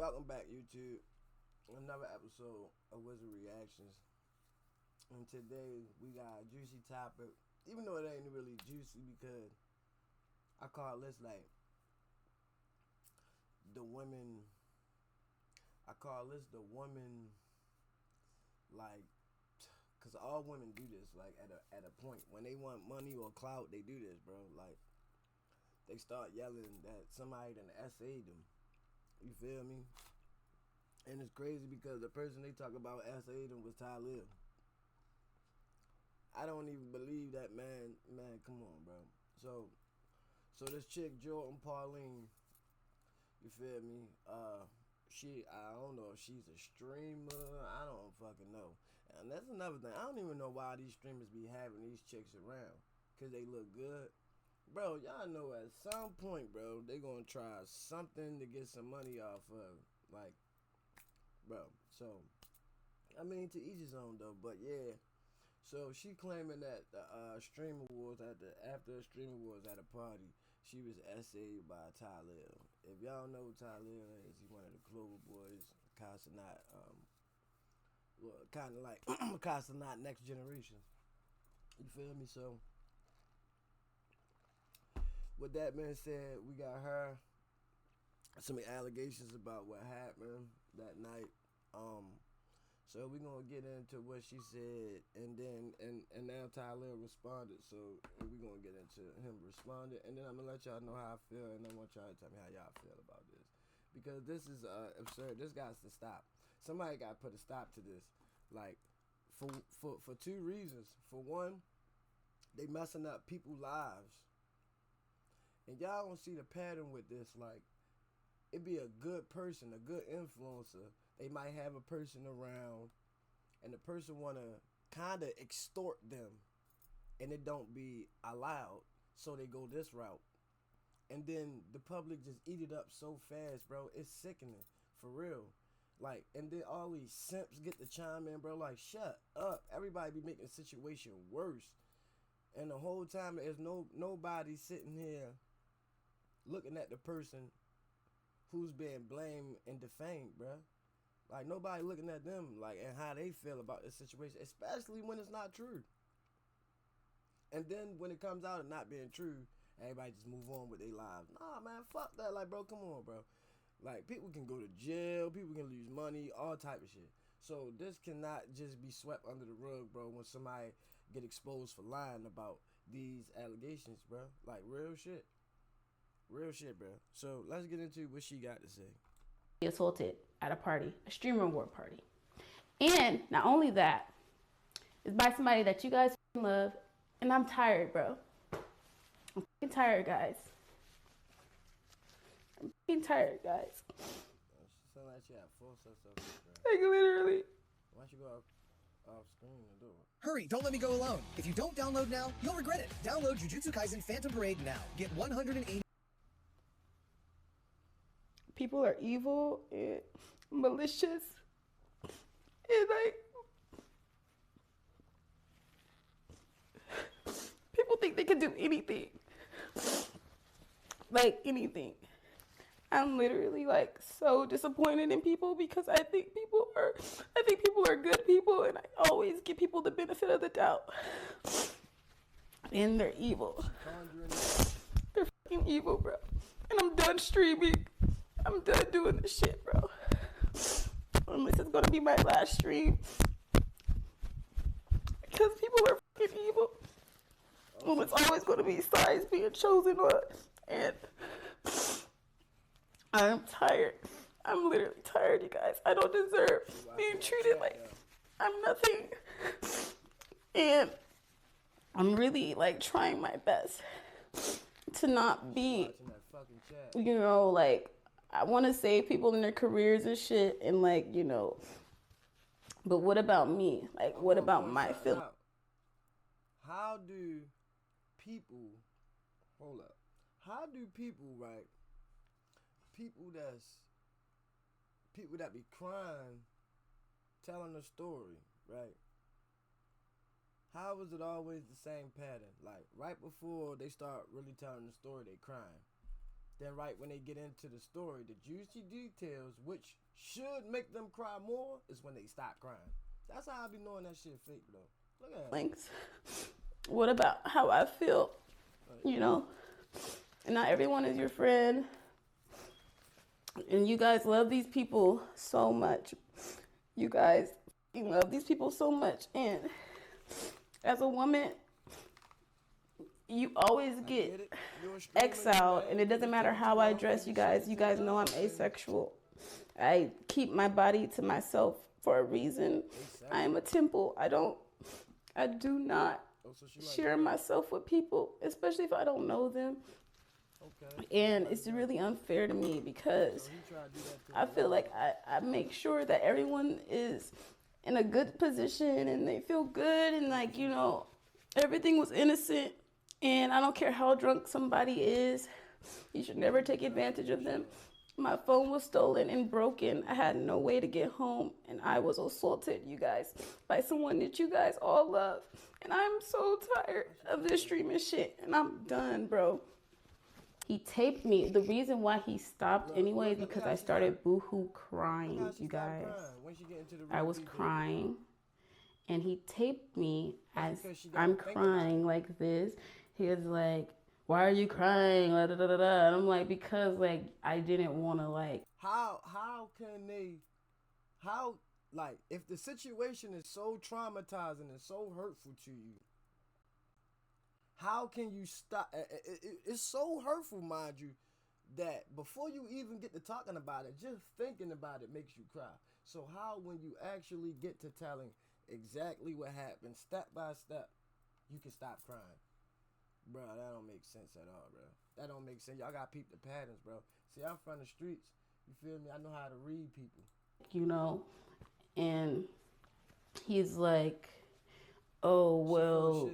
Welcome back, YouTube. Another episode of Wizard Reactions. And today we got a juicy topic. Even though it ain't really juicy because I call this like the women. I call this the woman like, cause all women do this like at a point when they want money or clout, they do this, bro. Like they start yelling that somebody done essayed them. You feel me? And it's crazy because the person they talk about essayed them was Tylil. I don't even believe that, man. Man, come on, bro. So this chick Jordan Pauline, you feel me? I don't know if she's a streamer. I don't fucking know. And that's another thing. I don't even know why these streamers be having these chicks around. Cause they look good. Bro, y'all know at some point, bro, they gonna try something to get some money off of. Like, bro. So, I mean, to each his own, though. But, yeah. So, she claiming that the Stream Awards, after the Stream Awards at a party, she was essayed by Tylil. If y'all know who Tylil is, he's one of the Clover Boys. Kind of like, not next generation. You feel me? So, with that being said, we got her some allegations about what happened that night. So we're gonna get into what she said, and then and now Tyler responded. So we're gonna get into him responding, and then I'm gonna let y'all know how I feel, and I want y'all to tell me how y'all feel about this, because this is absurd. This got to stop. Somebody got to put a stop to this. Like for two reasons. For one, they messing up people's lives. And y'all don't see the pattern with this. Like, it be a good person, a good influencer. They might have a person around, and the person want to kind of extort them, and it don't be allowed. So they go this route. And then the public just eat it up so fast, bro. It's sickening, for real. Like, and then all these simps get to chime in, bro. Like, shut up. Everybody be making the situation worse. And the whole time there's nobody sitting here looking at the person who's being blamed and defamed, bruh. Like, nobody looking at them, like, and how they feel about this situation, especially when it's not true. And then when it comes out of not being true, everybody just move on with their lives. Nah, man, fuck that. Like, bro, come on, bro. Like, people can go to jail, people can lose money, all type of shit. So this cannot just be swept under the rug, bro, when somebody get exposed for lying about these allegations, bro. Like, real shit. Real shit, bro. So let's get into what she got to say. Assaulted at a party, a streamer award party. And not only that, it's by somebody that you guys love. And I'm tired, bro. I'm tired, guys. I'm tired, guys. She sound like she had full sense of it, Like, literally. Why don't you go off screen and do it? Hurry, don't let me go alone. If you don't download now, you'll regret it. Download Jujutsu Kaisen Phantom Parade now. Get 180. People are evil and malicious. And like, people think they can do anything. Like, anything. I'm literally like so disappointed in people because I think people are good people, and I always give people the benefit of the doubt. And they're evil. They're fucking evil, bro. And I'm done streaming. I'm done doing this shit, bro. And this is gonna be my last stream. Because people are fucking evil. And it's always gonna be sides being chosen on. And I'm tired. I'm literally tired, you guys. I don't deserve being treated like I'm nothing. And I'm really like trying my best to not be, you know, like, I want to save people in their careers and shit, and like, you know, but what about me? Like, what about my feelings? How do people, hold up, how do people, right, people that be crying, telling a story, right, how is it always the same pattern? Like, right before they start really telling the story, they crying. Then right when they get into the story, the juicy details, which should make them cry more, is when they stop crying. That's how I be knowing that shit fake, though. Look at Links. What about how I feel? You know, and not everyone is your friend. And you guys love these people so much. You guys love these people so much. And as a woman, you always get exiled. And it doesn't matter how I dress, you guys. You guys know I'm asexual. I keep my body to myself for a reason. I am a temple. I do not share myself with people, especially if I don't know them. And it's really unfair to me because I feel like I make sure that everyone is in a good position and they feel good and like, you know, everything was innocent. And I don't care how drunk somebody is, you should never take advantage of them. My phone was stolen and broken. I had no way to get home, and I was assaulted, you guys, by someone that you guys all love. And I'm so tired of this streaming shit, and I'm done, bro. He taped me. The reason why he stopped anyway is because I started boohoo crying, you guys. I was crying, and he taped me as I'm crying like this. He was like, why are you crying? Da, da, da, da. And I'm like, because like I didn't want to like. How like if the situation is so traumatizing and so hurtful to you, how can you stop? It's so hurtful, mind you, that before you even get to talking about it, just thinking about it makes you cry. So how, when you actually get to telling exactly what happened, step by step, you can stop crying? Bro, that don't make sense at all, bro. That don't make sense. Y'all got to peep the patterns, bro. See, I'm from the streets. You feel me? I know how to read people. You know, and he's like, oh, well,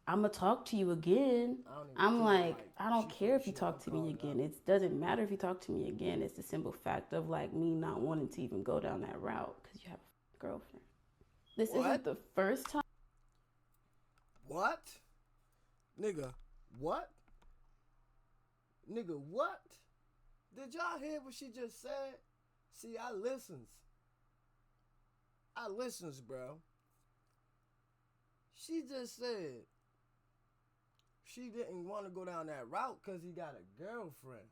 I'm going to talk to you again. I'm like, I don't care if you talk to me again. It doesn't matter if you talk to me again. It's the simple fact of like me not wanting to even go down that route because you have a girlfriend. This isn't the first time. What? Nigga, what? Nigga, what? Did y'all hear what she just said? See, I listens, bro. She just said she didn't want to go down that route because he got a girlfriend.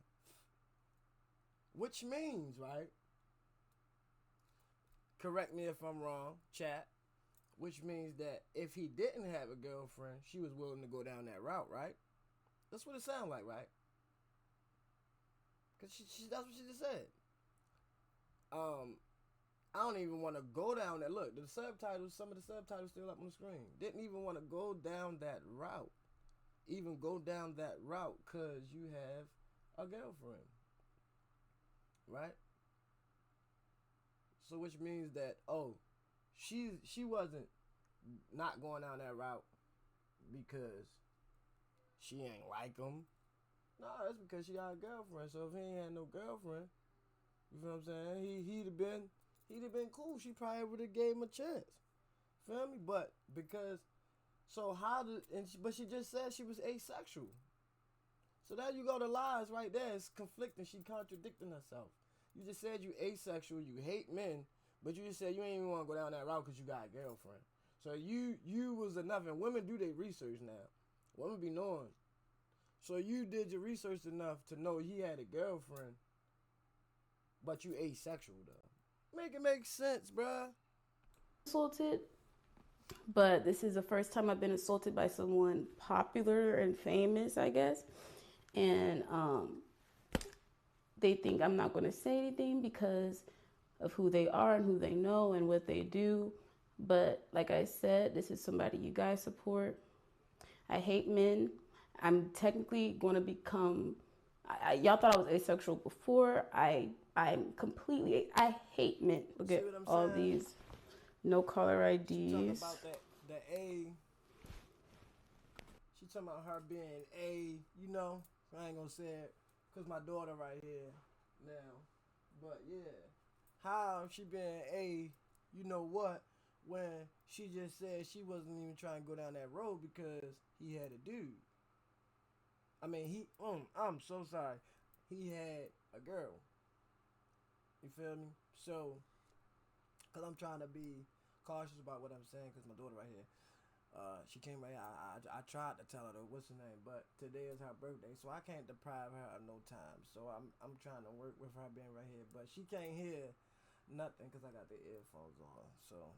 Which means, right? Correct me if I'm wrong, chat. Which means that if he didn't have a girlfriend, she was willing to go down that route, right? That's what it sounds like, right? Because that's what she just said. I don't even want to go down that. Look, the subtitles, some of the subtitles still up on the screen. Didn't even want to go down that route. Even go down that route because you have a girlfriend. Right? So which means that, oh, she wasn't not going down that route because she ain't like him. No, that's because she got a girlfriend. So if he ain't had no girlfriend, you feel what I'm saying? He'd have been cool. She probably would have gave him a chance. Feel me? But because, so how did, but she just said she was asexual. So there you go, the lies right there. It's conflicting. She contradicting herself. You just said you asexual, you hate men, but you just said you ain't even want to go down that route because you got a girlfriend. So you was enough, and women do their research now. Women be knowing. So you did your research enough to know he had a girlfriend, but you asexual though. Make it make sense, bruh. Assaulted, but this is the first time I've been assaulted by someone popular and famous, I guess. And they think I'm not going to say anything because of who they are and who they know and what they do. But like I said, this is somebody you guys support. I hate men. I'm technically going to become, y'all thought I was asexual before. I'm completely, I hate men. Look at all these no caller IDs. She talking about that A. She talking about her being A, you know. I ain't gonna say it because my daughter right here now. But yeah, how she been A, you know what, when she just said she wasn't even trying to go down that road because he had a dude. I mean, I'm so sorry. he had a girl. You feel me? So, cause I'm trying to be cautious about what I'm saying, cause my daughter right here. She came right here. I tried to tell her though, what's her name, but today is her birthday, so I can't deprive her of no time. So I'm trying to work with her being right here, but she can't hear nothing because I got the earphones on. So,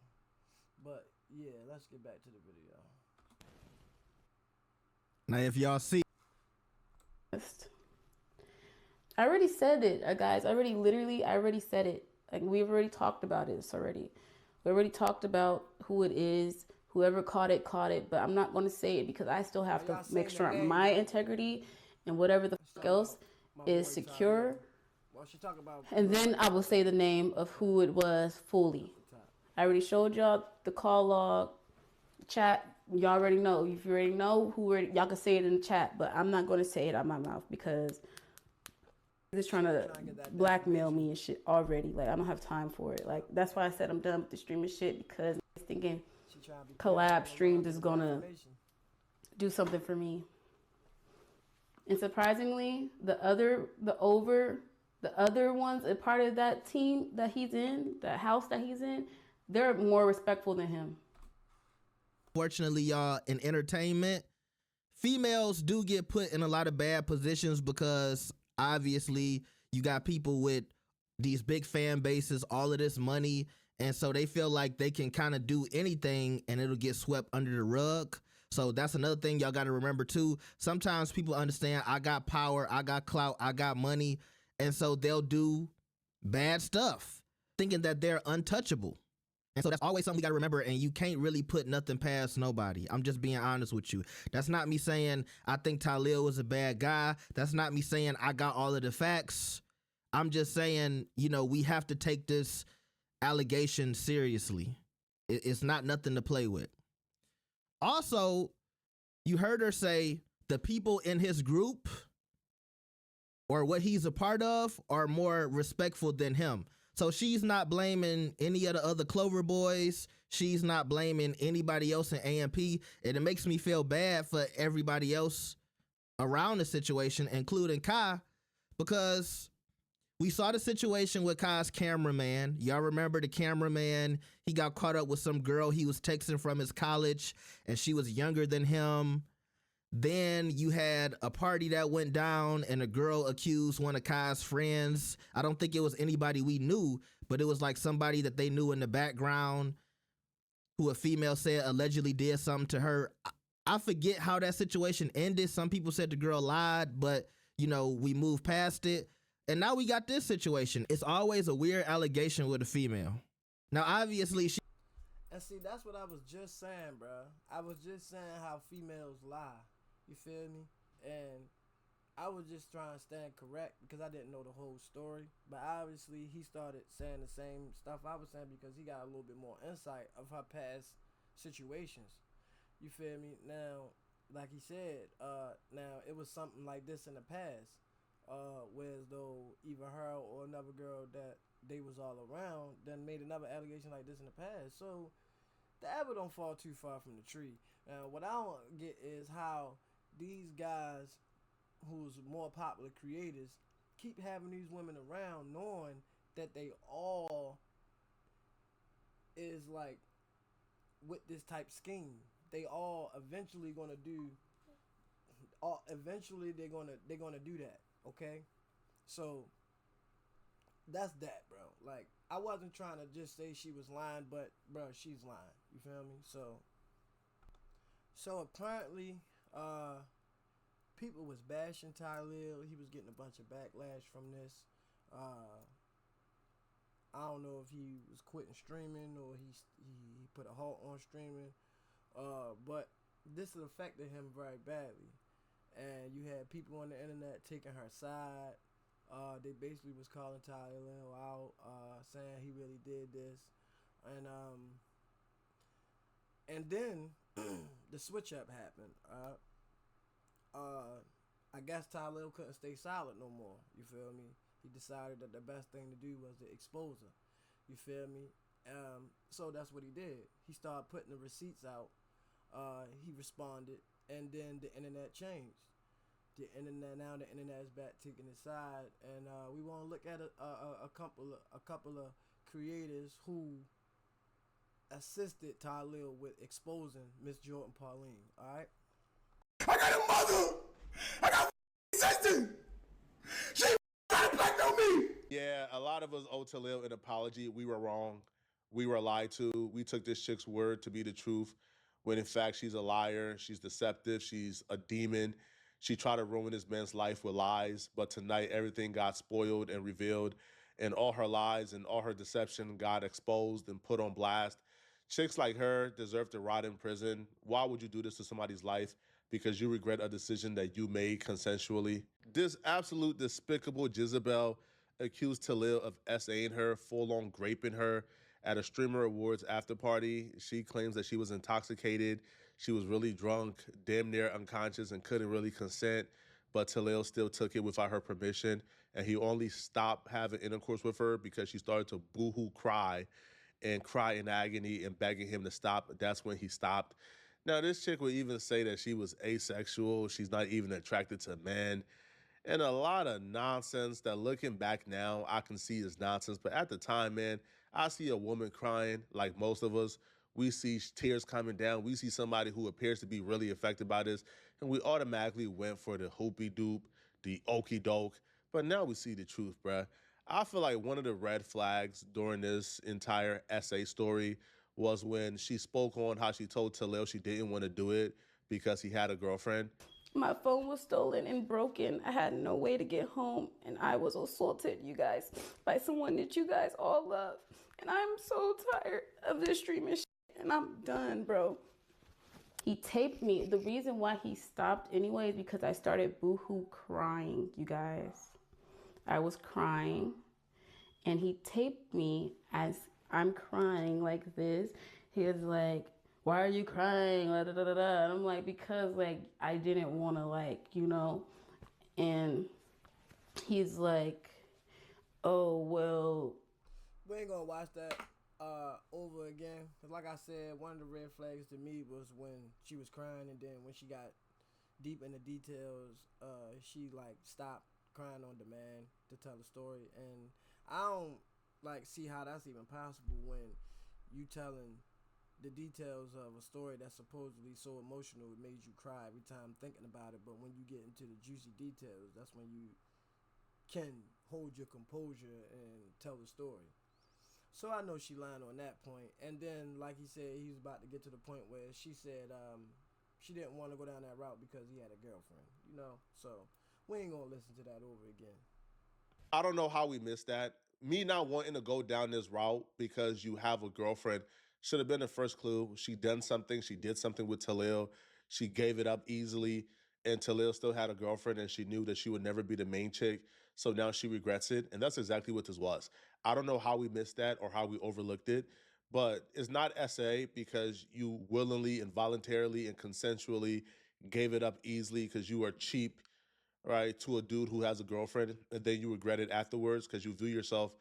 but yeah, let's get back to the video. Now, if y'all see, I already said it, guys. I already said it. Like, we've already talked about this already. We already talked about who it is. Whoever caught it, but I'm not going to say it because I still have to make sure my integrity and whatever the fuck else is secure. And then I will say the name of who it was fully. I already showed y'all the call log, chat. Y'all already know. If you already know y'all can say it in the chat, but I'm not going to say it out my mouth because just trying to blackmail me and shit already. Like, I don't have time for it. Like, that's why I said I'm done with the streaming shit, because I'm thinking collab streams is gonna do something for me. And surprisingly, the other ones, a part of that team that he's in, the house that he's in, they're more respectful than him. fortunately, y'all, in entertainment, females do get put in a lot of bad positions because obviously you got people with these big fan bases, all of this money, and so they feel like they can kind of do anything and it'll get swept under the rug. So that's another thing y'all got to remember too. Sometimes people understand I got power, I got clout, I got money, and so they'll do bad stuff thinking that they're untouchable. And so that's always something we got to remember, and you can't really put nothing past nobody. I'm just being honest with you. That's not me saying I think Tylil was a bad guy. That's not me saying I got all of the facts. I'm just saying, you know, we have to take this allegation seriously. It's not nothing to play with. Also, you heard her say the people in his group or what he's a part of are more respectful than him. So she's not blaming any of the other Clover boys. She's not blaming anybody else in AMP. And it makes me feel bad for everybody else around the situation, including Kai, because we saw the situation with Kai's cameraman. Y'all remember the cameraman? He got caught up with some girl he was texting from his college, and she was younger than him. Then you had a party that went down, and a girl accused one of Kai's friends. I don't think it was anybody we knew, but it was like somebody that they knew in the background who a female said allegedly did something to her. I forget how that situation ended. Some people said the girl lied, but, you know, we moved past it. And now we got this situation. It's always a weird allegation with a female. Now, obviously, she... And see, that's what I was just saying, bro. I was just saying how females lie. You feel me? And I was just trying to stand correct because I didn't know the whole story. But obviously, he started saying the same stuff I was saying because he got a little bit more insight of her past situations. You feel me? Now, like he said, now it was something like this in the past. Whereas though either her or another girl that they was all around then made another allegation like this in the past. So the apple don't fall too far from the tree. Now what I don't get is how these guys who's more popular creators keep having these women around knowing that they all is like with this type scheme. They all eventually gonna do eventually they're gonna do that. Okay, so that's that, bro. Like, I wasn't trying to just say she was lying, but bro, she's lying. You feel me? So apparently, people was bashing Tylil. He was getting a bunch of backlash from this. I don't know if he was quitting streaming or he put a halt on streaming. But this affected him very badly. And you had people on the internet taking her side. They basically was calling Tylil out, saying he really did this. And then the switch up happened. I guess Tylil couldn't stay silent no more. You feel me? He decided that the best thing to do was to expose her. You feel me? So that's what he did. He started putting the receipts out. He responded, and then the internet changed. the internet now. The internet is back taking its side, and we want to look at a couple of creators who assisted Tylil with exposing Miss Jordan Pauline. All right. I got a mother. I got a sister. She got a black on me. Yeah, a lot of us owe Tylil an apology. We were wrong. We were lied to. We took this chick's word to be the truth, when in fact she's a liar. She's deceptive. She's a demon. She tried to ruin this man's life with lies, but tonight everything got spoiled and revealed, and all her lies and all her deception got exposed and put on blast. Chicks like her deserve to rot in prison. Why would you do this to somebody's life? Because you regret a decision that you made consensually. This absolute despicable Jezebel accused Tylil of SAing her, full-on raping her at a Streamer Awards after party. She claims that she was intoxicated. She was really drunk, damn near unconscious, and couldn't really consent. But Tylil still took it without her permission. And he only stopped having intercourse with her because she started to boo-hoo cry and cry in agony and begging him to stop. That's when he stopped. Now, this chick would even say that she was asexual. She's not even attracted to men. And a lot of nonsense that, looking back now, I can see is nonsense. But at the time, man, I see a woman crying like most of us. We see tears coming down. We see somebody who appears to be really affected by this. And we automatically went for the hoopy doop, the okey doke. But now we see the truth, bruh. I feel like one of the red flags during this entire essay story was when she spoke on how she told Tylil she didn't want to do it because he had a girlfriend. My phone was stolen and broken. I had no way to get home, and I was assaulted, you guys, by someone that you guys all love. And I'm so tired of this streaming shit, and I'm done, bro. He taped me. The reason why he stopped anyway is because I started boohoo crying, you guys. I was crying, and he taped me as I'm crying like this. He was like, "Why are you crying?" Da, da, da, da. And I'm like, because like I didn't want to, like, you know. And he's like, "Oh well." We ain't gonna watch that over again. Cause like I said, one of the red flags to me was when she was crying, and then when she got deep in the details, she like stopped crying on demand to tell the story. And I don't like see how that's even possible when you telling the details of a story that's supposedly so emotional it made you cry every time thinking about it. But when you get into the juicy details, that's when you can hold your composure and tell the story. So I know she lied on that point. And then, like he said, he was about to get to the point where she said she didn't want to go down that route because he had a girlfriend, you know. So we ain't gonna listen to that over again. I don't know how we missed that. Me not wanting to go down this route because you have a girlfriend should have been the first clue. She done something. She did something with Tylil. She gave it up easily, and Tylil still had a girlfriend, and she knew that she would never be the main chick. So now she regrets it, and that's exactly what this was. I don't know how we missed that or how we overlooked it, but it's not SA because you willingly and voluntarily and consensually gave it up easily because you are cheap, right, to a dude who has a girlfriend, and then you regret it afterwards because you view yourself,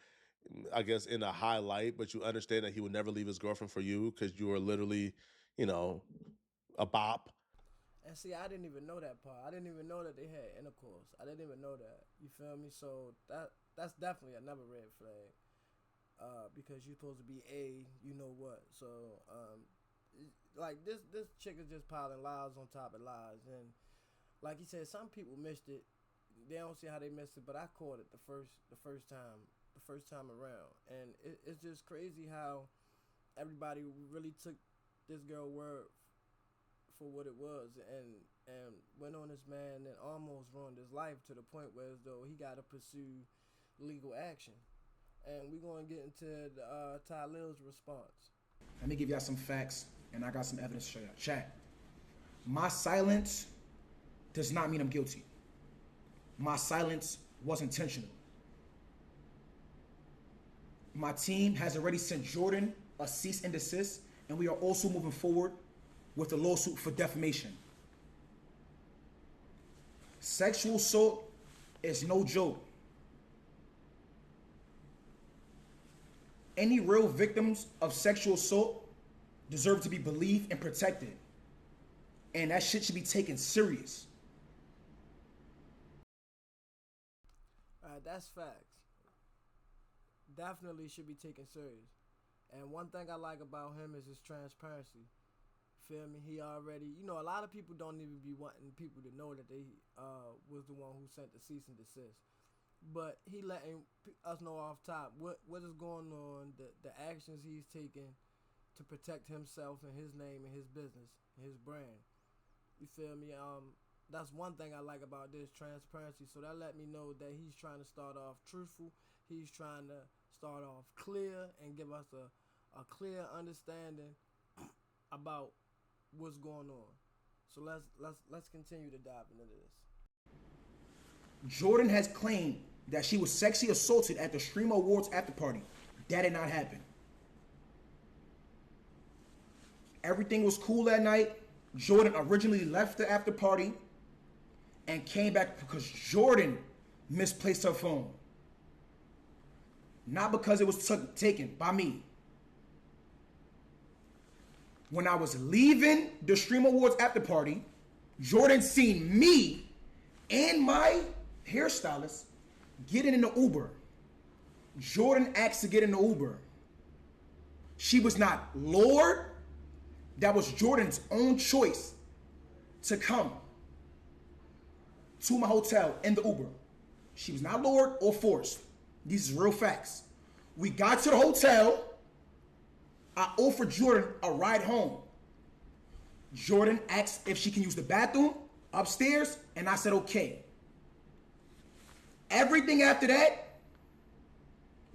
I guess, in a high light, but you understand that he would never leave his girlfriend for you because you are literally, you know, a bop. And see, I didn't even know that part. I didn't even know that they had intercourse. I didn't even know that. You feel me? So that's definitely another red flag. Because you're supposed to be you know what. So like this chick is just piling lies on top of lies. And like you said, some people missed it. They don't see how they missed it, but I caught it the first time around. And it's just crazy how everybody really took this girl word for what it was, and went on this man and almost ruined his life to the point where as though he got to pursue legal action. And we're going to get into Tylil's response. Let me give y'all some facts, and I got some evidence to show y'all. Chat. My silence does not mean I'm guilty. My silence was intentional. My team has already sent Jordan a cease and desist, and we are also moving forward with a lawsuit for defamation. Sexual assault is no joke. Any real victims of sexual assault deserve to be believed and protected. And that shit should be taken serious. Like, that's facts. Definitely should be taken serious. And one thing I like about him is his transparency. Feel me? He already, you know, a lot of people don't even be wanting people to know that they was the one who sent the cease and desist. But he letting us know off top what is going on, the actions he's taking to protect himself and his name and his business and his brand. You feel me? That's one thing I like about this, transparency. So that let me know that he's trying to start off truthful. He's trying to start off clear and give us a clear understanding about what's going on. So let's continue to dive into this. Jordan has claimed that she was sexually assaulted at the Stream Awards after party. That did not happen. Everything was cool that night. Jordan originally left the after party and came back because Jordan misplaced her phone. Not because it was taken by me. When I was leaving the Stream Awards after party, Jordan seen me and my hairstylist getting in the Uber. Jordan asked to get in the Uber. She was not lured. That was Jordan's own choice to come to my hotel in the Uber. She was not lured or forced. These are real facts. We got to the hotel. I offered Jordan a ride home. Jordan asked if she can use the bathroom upstairs, and I said okay. Everything after that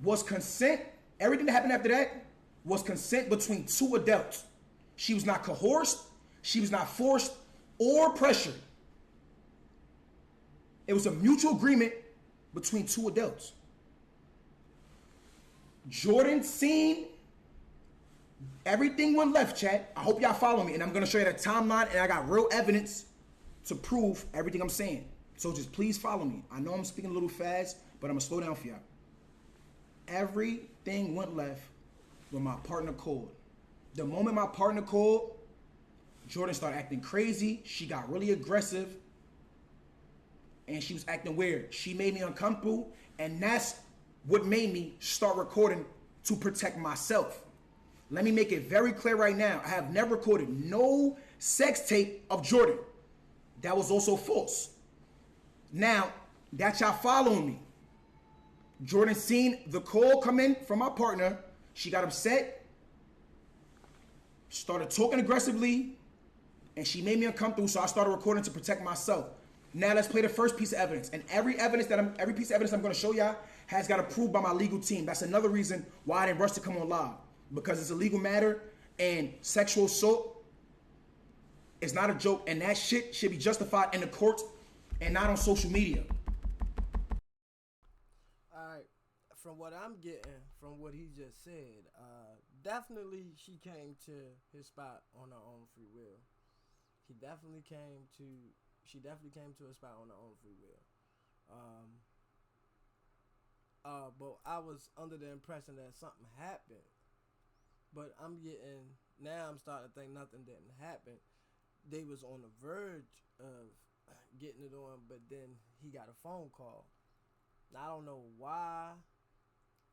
was consent. Everything that happened after that was consent between two adults. She was not coerced, she was not forced or pressured. It was a mutual agreement between two adults. Jordan seen everything went left, chat. I hope y'all follow me, and I'm gonna show you the timeline, and I got real evidence to prove everything I'm saying. So just please follow me. I know I'm speaking a little fast, but I'm gonna slow down for y'all. Everything went left when my partner called. The moment my partner called, Jordan started acting crazy. She got really aggressive. And she was acting weird. She made me uncomfortable. And that's what made me start recording to protect myself. Let me make it very clear right now. I have never recorded no sex tape of Jordan. That was also false. Now, that y'all following me. Jordan seen the call come in from my partner. She got upset. Started talking aggressively, and she made me uncomfortable, so I started recording to protect myself. Now let's play the first piece of evidence. And every piece of evidence I'm gonna show y'all has got approved by my legal team. That's another reason why I didn't rush to come on live. Because it's a legal matter, and sexual assault is not a joke, and that shit should be justified in the courts and not on social media. Alright, from what I'm getting, from what he just said, definitely she came to his spot on her own free will. She definitely came to a spot on her own free will. But I was under the impression that something happened. But I'm starting to think nothing didn't happen. They was on the verge of getting it on, but then he got a phone call. I don't know why.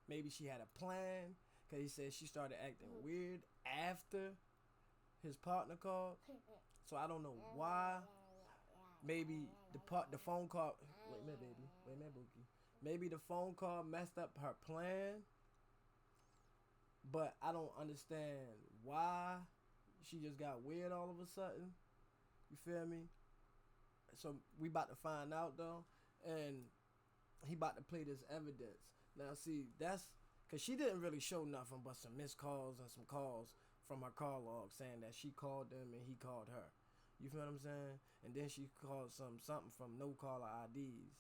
Maybe she had a plan, because he said she started acting weird after his partner called. So I don't know why. Maybe the phone call. Wait a minute, baby. Wait a minute, Bookie. Maybe the phone call messed up her plan. But I don't understand why she just got weird all of a sudden. You feel me? So we about to find out though, and he about to play this evidence. Now see, that's because she didn't really show nothing but some missed calls and some calls from her call log saying that she called them and he called her. You feel what I'm saying? And then she called something from no caller IDs.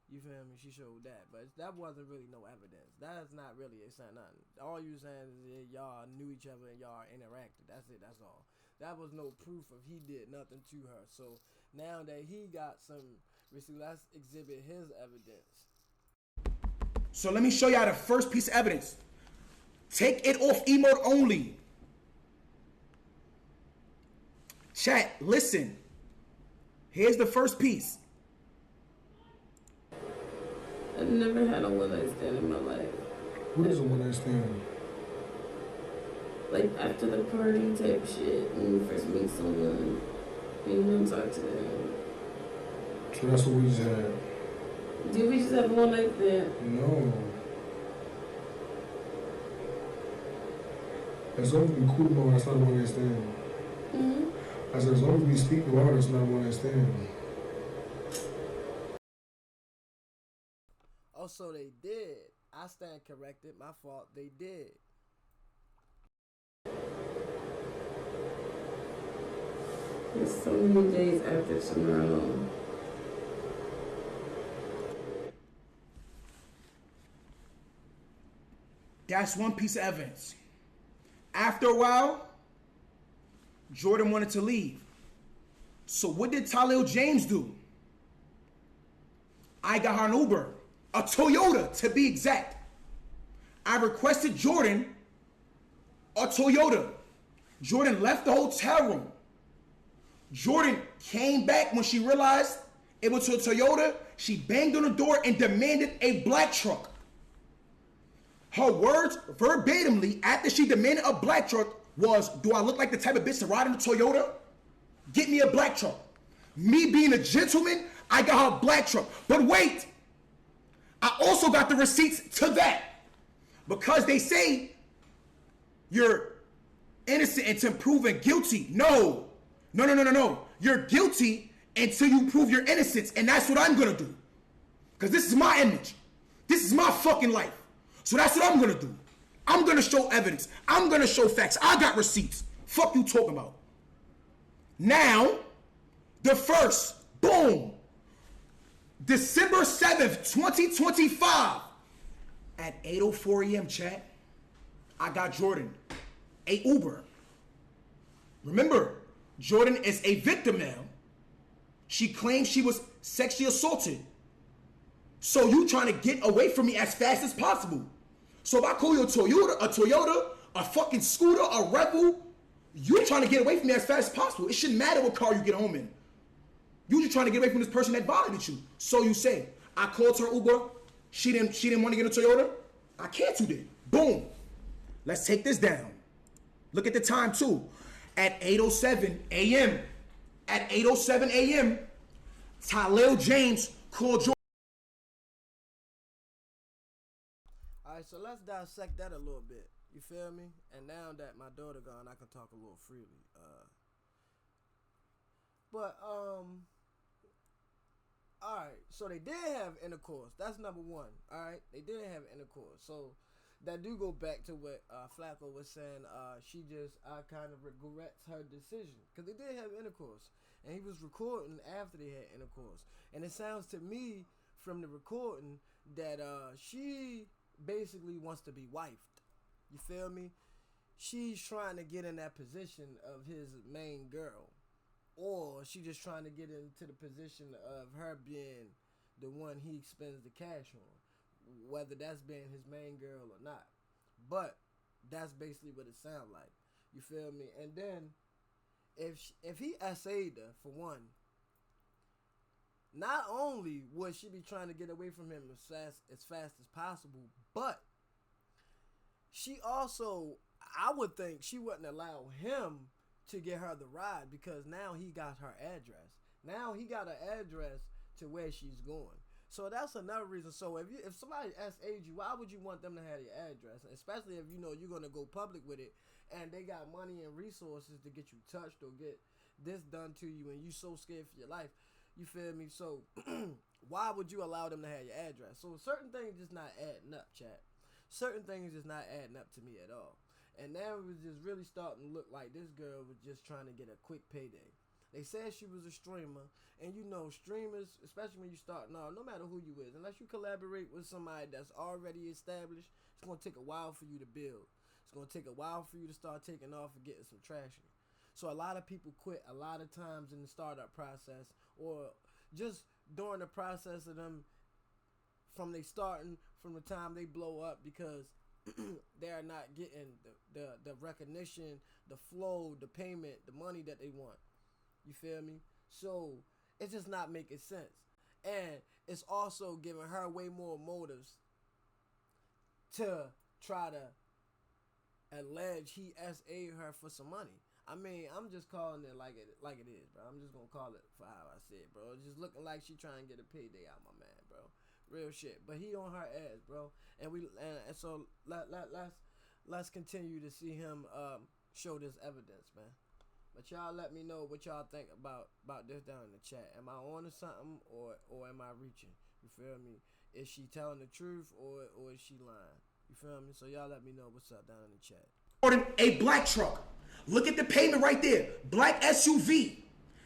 You feel me? She showed that, but that wasn't really no evidence. That's not really saying nothing. All you saying is y'all knew each other and y'all interacted. That's it. That's all. That was no proof of he did nothing to her. So now that he got some receipt, let's exhibit his evidence. So let me show y'all the first piece of evidence. Take it off emote only. Chat, listen. Here's the first piece. I never had a one night stand in my life. What is a one night stand? Like after the party type shit, when you first meet someone, and you don't talk to them. So that's what we just had. Did we just have one night stand? No. As long as we cool about it, that's not a one night stand. Mm-hmm. I said, as long as we speak about it, it's not a one night stand. Oh, so they did. I stand corrected. My fault. They did. It's so many days after tomorrow. That's one piece of evidence. After a while, Jordan wanted to leave. So what did Tylil James do? I got her an Uber, a Toyota to be exact. I requested Jordan a Toyota. Jordan left the hotel room. Jordan came back when she realized it was a Toyota. She banged on the door and demanded a black truck. Her words verbatimly after she demanded a black truck was, do I look like the type of bitch to ride in a Toyota? Get me a black truck. Me being a gentleman, I got her a black truck. But wait, I also got the receipts to that. Because they say you're innocent until proven guilty. No. You're guilty until you prove your innocence. And that's what I'm going to do. Because this is my image. This is my fucking life. So that's what I'm going to do. I'm going to show evidence. I'm going to show facts. I got receipts. Fuck you talking about. Now, the first, boom. December 7th, 2025. At 8:04 a.m., chat, I got Jordan a Uber. Remember, Jordan is a victim now. She claims she was sexually assaulted. So you trying to get away from me as fast as possible. So if I call you a Toyota, a fucking scooter, a Rebel, you trying to get away from me as fast as possible. It shouldn't matter what car you get home in. You just trying to get away from this person that violated you. So you say, I called her Uber. She didn't want to get a Toyota. I canceled it. Boom. Let's take this down. Look at the time too. At 8:07 a.m. At 8:07 a.m. Tylil James called Jordan. All right, so let's dissect that a little bit. You feel me? And now that my daughter gone, I can talk a little freely. All right, so they did have intercourse. That's number one. All right, they did have intercourse. So that do go back to what Flacco was saying. She just kind of regrets her decision because they did have intercourse, and he was recording after they had intercourse. And it sounds to me from the recording that she basically wants to be wifed. You feel me? She's trying to get in that position of his main girl. Or she just trying to get into the position of her being the one he spends the cash on. Whether that's being his main girl or not. But that's basically what it sounds like. You feel me? And then if he essayed her, for one, not only would she be trying to get away from him as fast as possible, but she also, I would think she wouldn't allow him to get her the ride because now he got her address. Now he got her address to where she's going. So that's another reason. So if somebody SA'd you, why would you want them to have your address? Especially if you know you're gonna go public with it and they got money and resources to get you touched or get this done to you and you so scared for your life. You feel me? So why would you allow them to have your address? So certain things just not adding up, chat. Certain things just not adding up to me at all. And now it was just really starting to look like this girl was just trying to get a quick payday. They said she was a streamer. And you know, streamers, especially when you start now, no matter who you is, unless you collaborate with somebody that's already established, it's going to take a while for you to build. It's going to take a while for you to start taking off and getting some traction. So a lot of people quit a lot of times in the startup process or just during the process of them from they starting, from the time they blow up because they're not getting the recognition, the flow, the payment, the money that they want. You feel me? So it's just not making sense. And it's also giving her way more motives to try to allege he SA'd her for some money. I mean, I'm just calling it like it is, bro. I'm just gonna call it for how I see it, bro. It's just looking like she trying to get a payday out my man, bro. Real shit. But he on her ass, bro. And so let's continue to see him show this evidence, man. But y'all let me know what y'all think about this down in the chat. Am I on to something or am I reaching? You feel me? Is she telling the truth or is she lying? You feel me? So y'all let me know what's up down in the chat. A black truck. Look at the payment right there. Black SUV.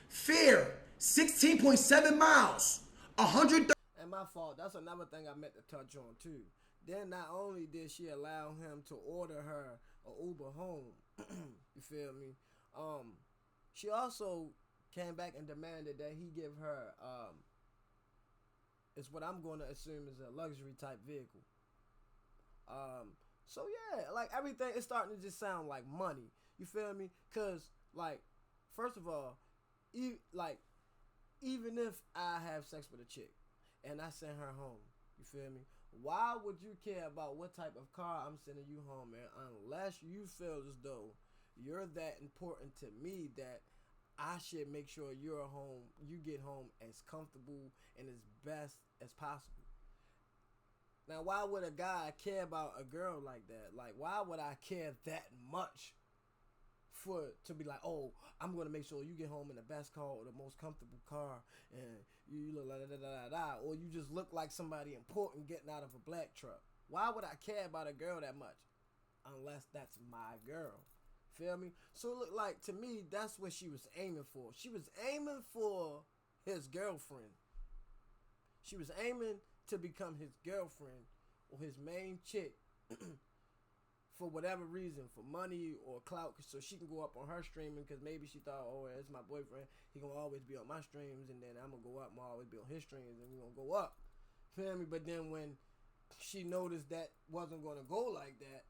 Fair. 16.7 miles. 100. And my fault. That's another thing I meant to touch on too. Then not only did she allow him to order her an Uber home, you feel me? She also came back and demanded that he give her it's what I'm going to assume is a luxury type vehicle. So yeah, like everything is starting to just sound like money. You feel me? Cause like, first of all, even if I have sex with a chick and I send her home, you feel me? Why would you care about what type of car I'm sending you home in unless you feel as though you're that important to me that I should make sure you get home as comfortable and as best as possible. Now, why would a guy care about a girl like that? Like, why would I care that much to be like, oh, I'm going to make sure you get home in the best car or the most comfortable car and you look like da-da-da-da-da, or you just look like somebody important getting out of a black truck. Why would I care about a girl that much? Unless that's my girl. Feel me? So it looked like, to me, that's what she was aiming for. She was aiming for his girlfriend. She was aiming to become his girlfriend or his main chick for whatever reason, for money or clout, so she can go up on her streaming, because maybe she thought, oh, it's my boyfriend, he gonna always be on my streams, and then I'm gonna go up, I'm gonna always be on his streams, and we gonna go up. Feel me? But then when she noticed that wasn't gonna go like that,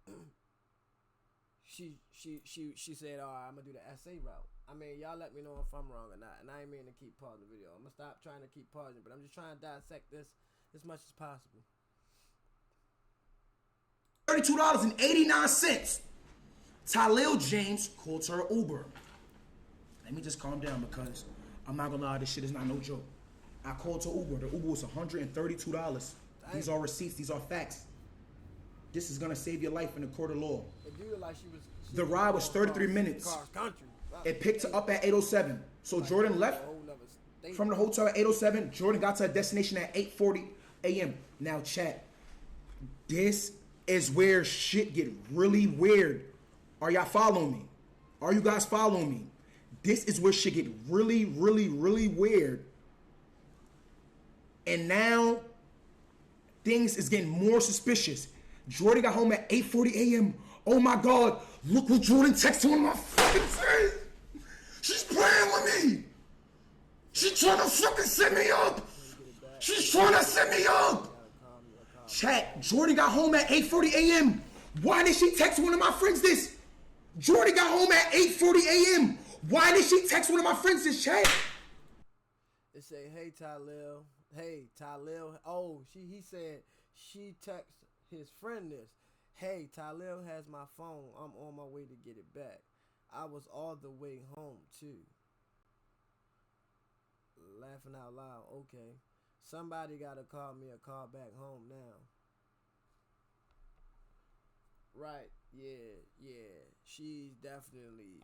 she said, all right, I'm gonna do the SA route. I mean, y'all let me know if I'm wrong or not, and I ain't mean to keep pausing the video. I'm gonna stop trying to keep pausing, but I'm just trying to dissect this as much as possible. $32.89. Tylil James called her Uber. Let me just calm down because I'm not gonna lie, this shit is not no joke. I called her Uber. The Uber was $132. These are receipts. These are facts. This is gonna save your life in the court of law. The ride was 33 minutes. It picked her up at 8:07. So Jordan left from the hotel at 8:07. Jordan got to her destination at 8:40 a.m. Now, chat. This is where shit get really weird. Are y'all following me? Are you guys following me? This is where shit get really, really, really weird. And now things is getting more suspicious. Jordan got home at 8:40 a.m. Oh my God, look what Jordan texted one of my fucking friends. She's playing with me. She's trying to fucking set me up. She's trying to set me up. Chat, Jordan got home at 8:40 a.m. Why did she text one of my friends this? Jordan got home at 8:40 a.m. Why did she text one of my friends this, chat? It say, hey, Tylil. Hey, Tylil. Oh, he said she text his friend this. Hey, Tylil has my phone. I'm on my way to get it back. I was all the way home, too. Laughing out loud. Okay. Somebody got to call me a call back home now. Right. Yeah. She definitely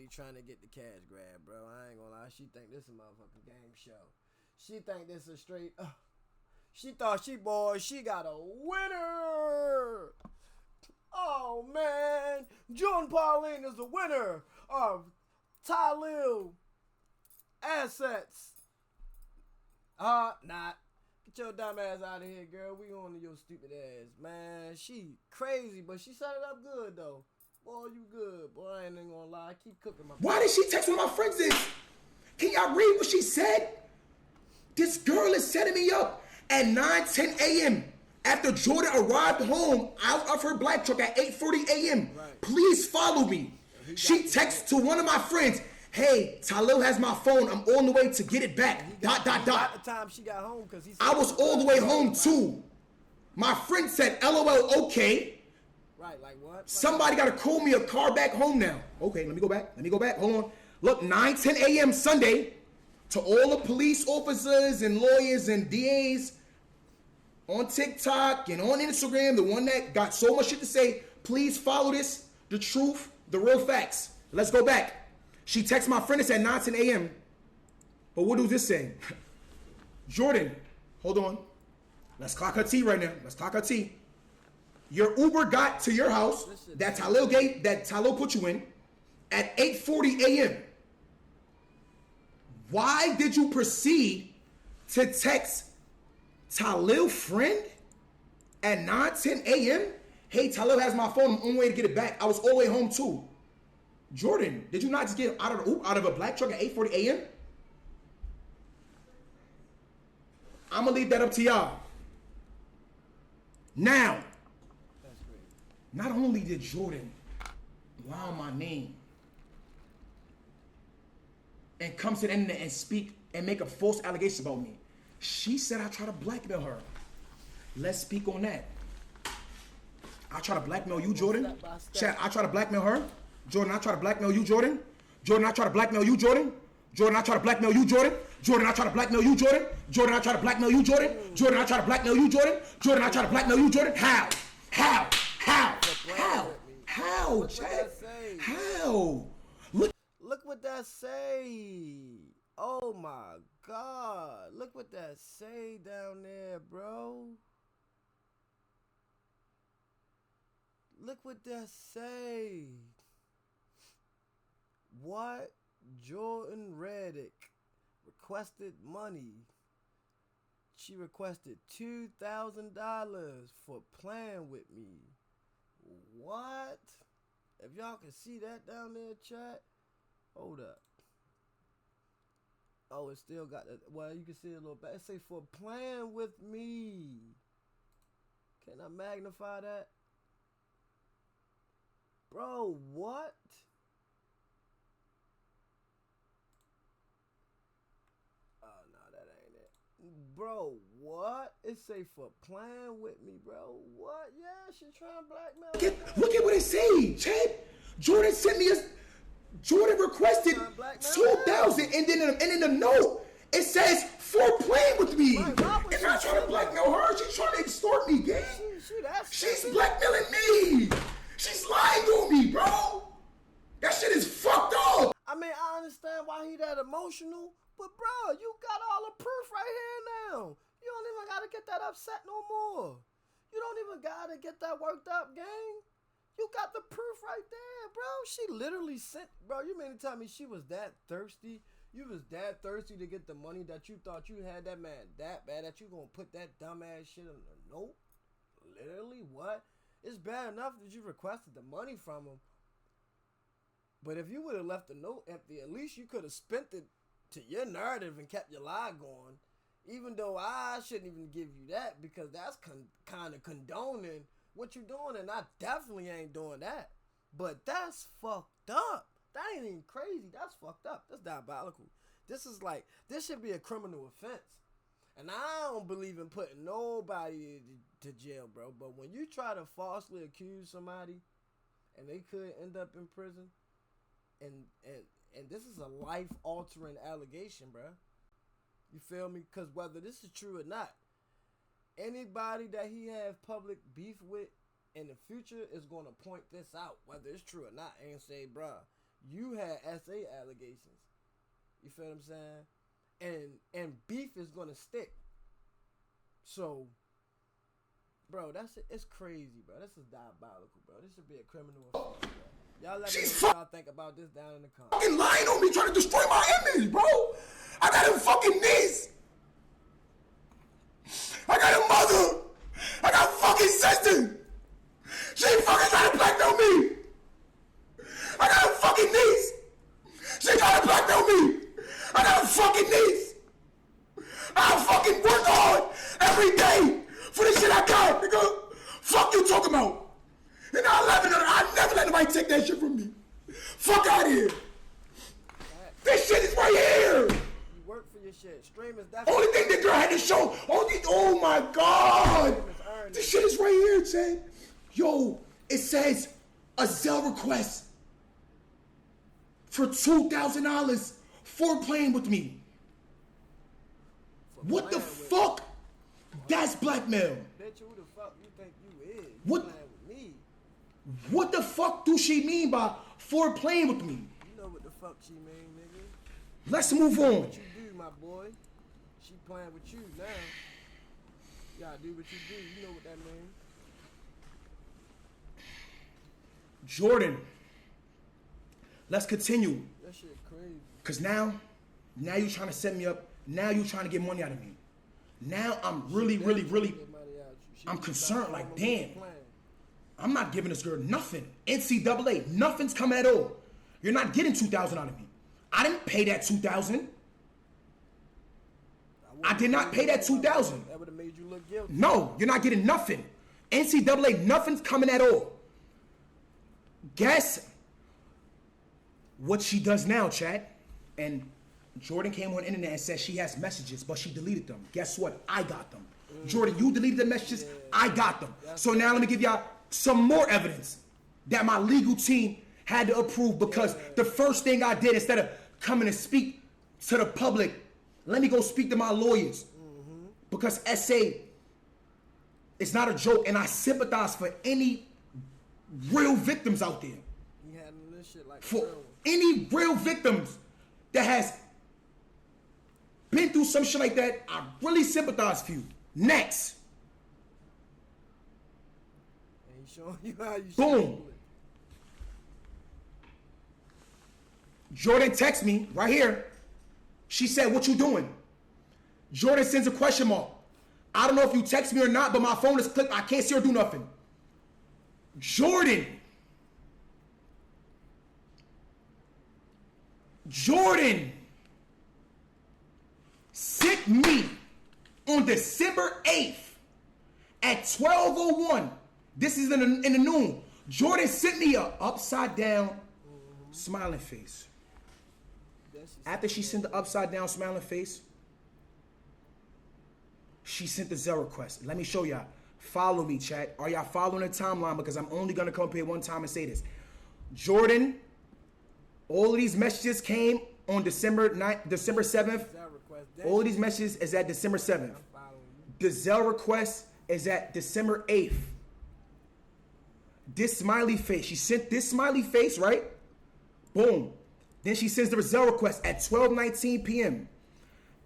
trying to get the cash grab, bro. I ain't gonna lie. She think this is a motherfucking game show. She think this is straight. She thought she got a winner. Oh, man. Jordan Pauline is the winner of Tylil assets. Not. Get your dumb ass out of here, girl. We on to your stupid ass, man. She crazy, but she set it up good, though. Boy, you good. Boy, I ain't gonna lie. I keep cooking my... Why did she text one of my friends this? Can y'all read what she said? This girl is setting me up at 9:10 a.m. after Jordan arrived home out of her black truck at 8:40 a.m. Right. Please follow me. She texts to one of my friends, Hey, Tylil has my phone. I'm on the way to get it back. Dot. At the time she got home, because I was all the way home too. My friend said, LOL, okay. Right, like what? Somebody got to call me a car back home now. Okay, let me go back. Hold on. Look, 9:10 a.m. Sunday, to all the police officers and lawyers and DAs on TikTok and on Instagram, the one that got so much shit to say, please follow this, the truth, the real facts. Let's go back. She texted my friend, it's at 9:10 a.m. But what does this say? Jordan, hold on. Let's clock her T right now. Your Uber got to your house that Tylil put you in at 8:40 a.m. Why did you proceed to text Tylil friend at 9:10 a.m.? Hey, Tylil has my phone. I'm on the way to get it back. I was all the way home too. Jordan, did you not just get out of a black truck at 8:40 a.m.? I'm gonna leave that up to y'all. Now, not only did Jordan lie on my name and come to the internet and speak and make a false allegation about me, she said I try to blackmail her. Let's speak on that. I try to blackmail you, Jordan. Chat, I try to blackmail her. Jordan, I try to blackmail you, Jordan. Jordan, I try to blackmail you, Jordan. Jordan, I try to blackmail you, Jordan. Jordan, I try to blackmail you, Jordan. Jordan, I try to blackmail you, Jordan. Jordan, I try to blackmail you, Jordan. Jordan, I try to blackmail you, Jordan. How? Chat? How? Look what that say. Oh my God. Look what that say down there, bro. Look what that say. What? Jordan Reddick requested money. She requested $2,000 for playing with me. What? If y'all can see that down there, chat. Hold up. Oh, it still got that. Well, you can see it a little bit. It say for playing with me. Can I magnify that? Bro, what? Oh, no, that ain't it. Bro, what? It say for playing with me, bro. What? Yeah, she trying to blackmail me. Look at what it say, Chad. Jordan sent me Jordan requested 2,000, and then in the note it says for playing with me. And not trying to blackmail her. She's trying to extort me, gang. She's blackmailing me. She's lying on me, bro. That shit is fucked up. I mean, I understand why he that emotional, but bro, you got all the proof right here now. You don't even gotta get that upset no more. You don't even gotta get that worked up, gang. You got the proof right there, bro. She literally sent, bro. You mean to tell me she was that thirsty? You was that thirsty to get the money that you thought you had that man that bad that you gonna put that dumbass shit in the note? Literally, what? It's bad enough that you requested the money from him. But if you would have left the note empty, at least you could have spent it to your narrative and kept your lie going. Even though I shouldn't even give you that, because that's kind of condoning what you doing, and I definitely ain't doing that. But that's fucked up. That ain't even crazy. That's fucked up. That's diabolical. This should be a criminal offense. And I don't believe in putting nobody to jail, bro. But when you try to falsely accuse somebody and they could end up in prison, and this is a life-altering allegation, bro. You feel me? Because whether this is true or not, anybody that he have public beef with in the future is going to point this out, whether it's true or not, and say, bruh, you had SA allegations. You feel what I'm saying? And beef is going to stick. So, bro, it's crazy, bro. This is diabolical, bro. This should be a criminal offense, bro. Y'all let me know what y'all think about this down in the comments. Fucking lying on me, trying to destroy my image, bro. I got a fucking niece. I got a mother. I got a fucking sister. She fucking trying to blackmail me. I got a fucking niece. She trying to blackmail me. I got a fucking niece. I fucking work hard every day for the shit I got, nigga. Fuck you talking about. And I never let nobody take that shit from me. Fuck out of here. This shit is right here. You work for your shit. Streamers, that's Only thing the girl had to show. Oh my God. This shit is right here, Ted. Yo, it says a Zelle request for $2,000 for playing with me. What the fuck? That's blackmail. Bitch, who the fuck you think you is? What? Playing with me. What the fuck do she mean by for playing with me? You know what the fuck she mean, nigga. Let's move on. What you do, my boy? She playing with you now. You gotta do what you do. You know what that means. Jordan, let's continue. That shit crazy. Cause now you trying to set me up. Now you trying to get money out of me. Now I'm really, I'm concerned. Like, damn, I'm not giving this girl nothing. NCAA, nothing's coming at all. You're not getting $2,000 out of me. I didn't pay that $2,000. I did not pay that $2,000. That would have made you look guilty. No, you're not getting nothing. NCAA, nothing's coming at all. Guess what she does now, chat. And Jordan came on the internet and said she has messages, but she deleted them. Guess what? I got them. Jordan, you deleted the messages. I got them. So now let me give y'all some more evidence that my legal team had to approve, because the first thing I did, instead of coming to speak to the public, let me go speak to my lawyers. Because SA is not a joke, and I sympathize for any real victims out there. You handling this shit like For any real victims that has been through some shit like that, I really sympathize for you. Next. And he's showing you how you Boom. Jordan texts me right here. She said, "What you doing?" Jordan sends a question mark. I don't know if you text me or not, but my phone is clicked. I can't see her do nothing. Jordan sent me on December 8th at 12:01. This is in the noon. Jordan sent me a upside down smiling face. After she sent the upside down smiling face, she sent the Zelle request. Let me show y'all. Follow me, chat. Are y'all following the timeline? Because I'm only gonna come up here one time and say this. Jordan, all of these messages came on December 7th. All of these messages is at December 7th. The Zelle request is at December 8th. This smiley face, she sent this smiley face, right? Boom. Then she sends the Zelle request at 12:19 p.m.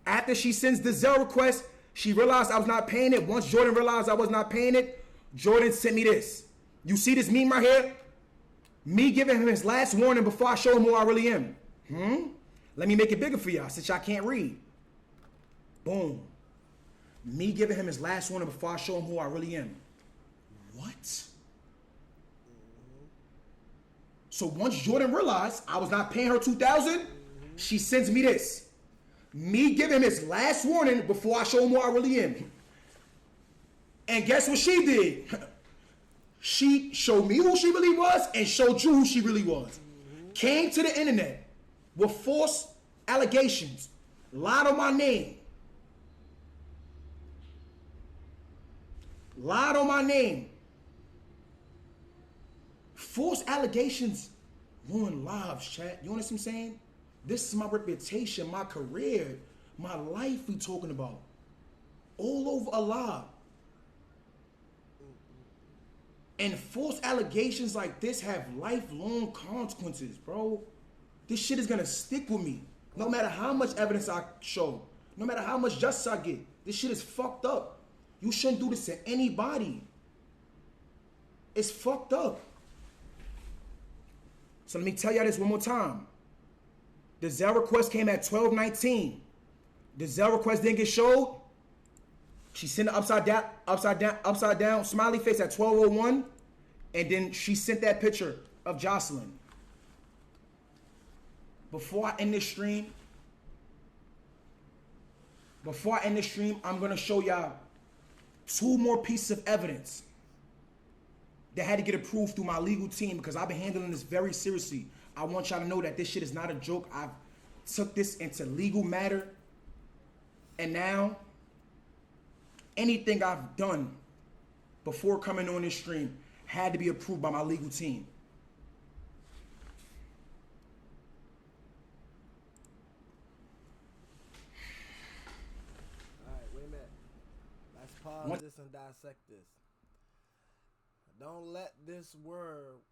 After she sends the Zelle request, she realized I was not paying it. Once Jordan realized I was not paying it, Jordan sent me this. You see this meme right here? Me giving him his last warning before I show him who I really am. Let me make it bigger for y'all since y'all can't read. Boom. Me giving him his last warning before I show him who I really am. What? So once Jordan realized I was not paying her $2,000, she sends me this. Me giving him his last warning before I show him who I really am. And guess what she did? She showed me who she really was and showed you who she really was. Came to the internet with false allegations, lied on my name. Lied on my name. False allegations ruin lives, chat. You understand what I'm saying? This is my reputation, my career, my life we talking about. All over a lie. And false allegations like this have lifelong consequences, bro. This shit is gonna stick with me. No matter how much evidence I show, no matter how much justice I get, this shit is fucked up. You shouldn't do this to anybody. It's fucked up. So let me tell y'all this one more time. The Zelle request came at 12:19. The Zelle request didn't get showed. She sent the upside down smiley face at 12:01, and then she sent that picture of Jocelyn. Before I end this stream, I'm gonna show y'all 2 more pieces of evidence that had to get approved through my legal team, because I've been handling this very seriously. I want y'all to know that this shit is not a joke. took this into legal matter, and now anything I've done before coming on this stream had to be approved by my legal team. All right, wait a minute. Let's pause this and dissect this. Don't let this world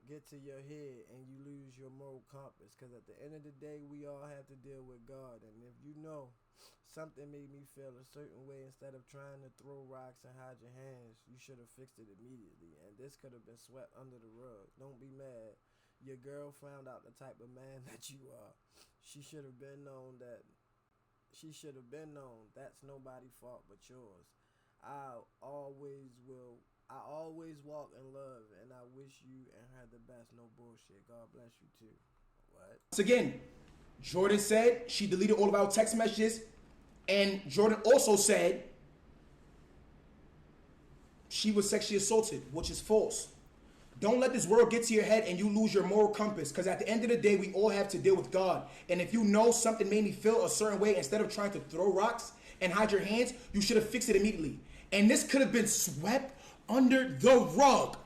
get to your head and you lose your moral compass, because at the end of the day we all have to deal with God. And if you know something made me feel a certain way, instead of trying to throw rocks and hide your hands, you should have fixed it immediately, and this could have been swept under the rug. Don't be mad. Your girl found out the type of man that you are. She should have been known that's nobody's fault but yours. I always walk in love, and I wish you and her the best. No bullshit. God bless you too. What? Once again, Jordan said she deleted all of our text messages, and Jordan also said she was sexually assaulted, which is false. Don't let this world get to your head and you lose your moral compass, because at the end of the day, we all have to deal with God. And if you know something made me feel a certain way, instead of trying to throw rocks and hide your hands, you should have fixed it immediately. And this could have been swept under the rug.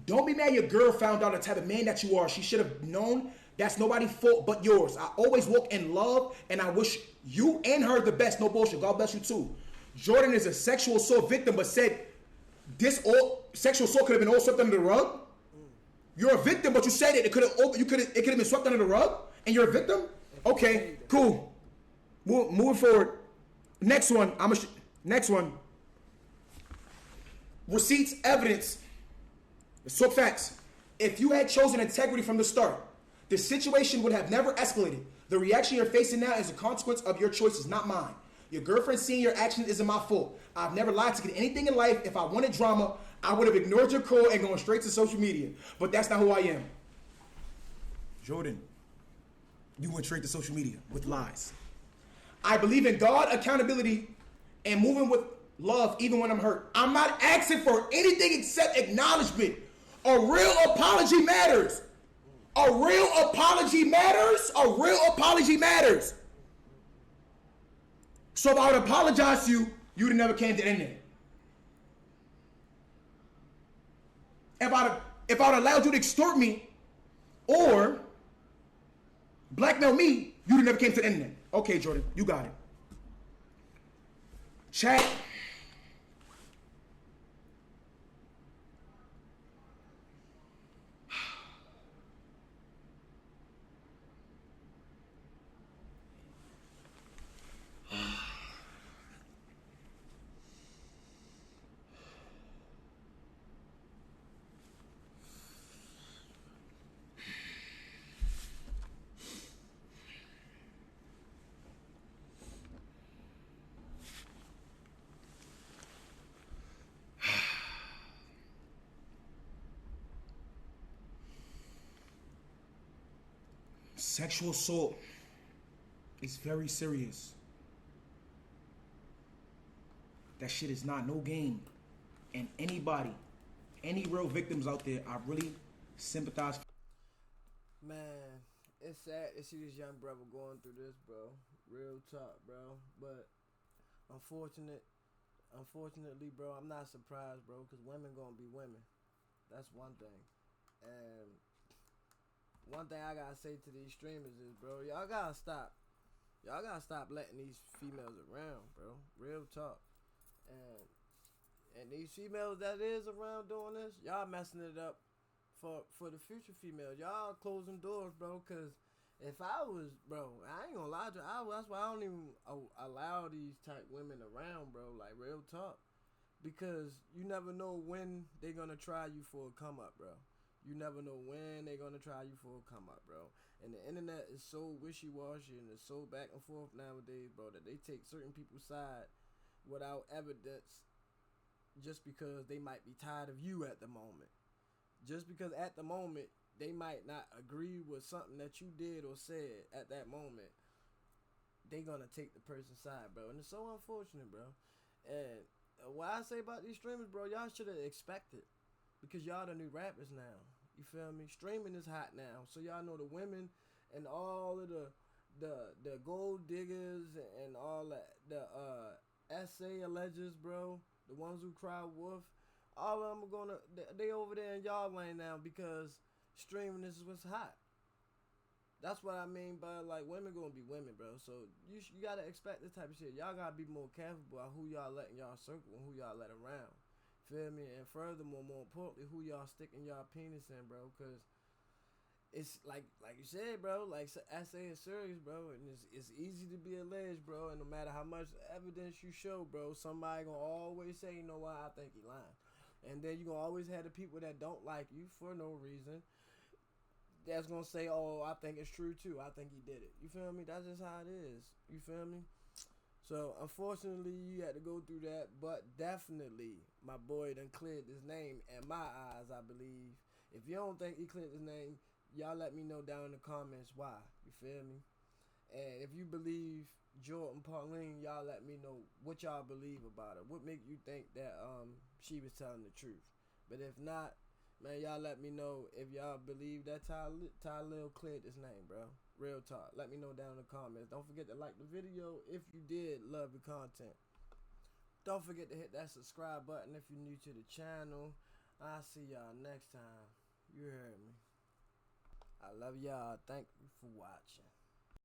Don't be mad your girl found out the type of man that you are. She should have known that's nobody's fault but yours. I always walk in love, and I wish you and her the best. No bullshit. God bless you too. Jordan is a sexual assault victim, but said this all sexual assault could have been all swept under the rug. You're a victim, but you said it could have been swept under the rug, and you're a victim. Okay, cool. Moving forward. Next one. Next one. Receipts, evidence. Let's talk facts. If you had chosen integrity from the start, the situation would have never escalated. The reaction you're facing now is a consequence of your choices, not mine. Your girlfriend seeing your actions isn't my fault. I've never lied to get anything in life. If I wanted drama, I would have ignored your call and gone straight to social media. But that's not who I am. Jordan, you went straight to social media with lies. I believe in God, accountability, and moving with love even when I'm hurt. I'm not asking for anything except acknowledgement. A real apology matters. A real apology matters. A real apology matters. So if I would apologize to you, you would have never came to the end of it. If I would allowed you to extort me or blackmail me, you would have never came to the end of it. Okay, Jordan, you got it. Chat. Sexual assault is very serious. That shit is not no game. And anybody, any real victims out there, I really sympathize. Man, it's sad to see this young brother going through this, bro. Real talk, bro. But unfortunately, bro, I'm not surprised, bro, because women gonna be women. That's one thing. And one thing I gotta say to these streamers is, bro, y'all gotta stop letting these females around, bro. Real talk. And these females that is around doing this, y'all messing it up for the future females. Y'all closing doors, bro, because if I was, bro, I ain't gonna lie to you, that's why I don't even allow these type women around, bro, like real talk. Because you never know when they're gonna try you for a come up, bro. You never know when they're going to try you for a come up, bro. And the internet is so wishy-washy and it's so back and forth nowadays, bro, that they take certain people's side without evidence just because they might be tired of you at the moment. Just because at the moment they might not agree with something that you did or said at that moment, they going to take the person's side, bro. And it's so unfortunate, bro. And what I say about these streamers, bro, y'all should have expected. Because y'all the new rappers now. You feel me? Streaming is hot now. So y'all know the women and all of the gold diggers and all that, the SA allegers, bro, the ones who cry wolf, all of them are gonna, they over there in y'all lane now because streaming is what's hot. That's what I mean by, like, women gonna be women, bro. So you gotta expect this type of shit. Y'all gotta be more careful about who y'all let in y'all circle and who y'all let around. Feel me? And furthermore, more importantly, who y'all sticking y'all penis in, bro. Cause it's like you said, bro. Like, I say it's serious, bro, and it's easy to be alleged, bro. And no matter how much evidence you show, bro, somebody gonna always say, you know what, I think he lying. And then you gonna always have the people that don't like you for no reason. That's gonna say, oh, I think it's true too. I think he did it. You feel me? That's just how it is. You feel me? So unfortunately, you had to go through that, but definitely, my boy done cleared his name in my eyes, I believe. If you don't think he cleared his name, y'all let me know down in the comments why. You feel me? And if you believe Jordan Pauline, y'all let me know what y'all believe about her. What make you think that she was telling the truth? But if not, man, y'all let me know if y'all believe that Tylil cleared his name, bro. Real talk. Let me know down in the comments. Don't forget to like the video if you did love the content. Don't forget to hit that subscribe button if you're new to the channel. I'll see y'all next time. You heard me. I love y'all. Thank you for watching.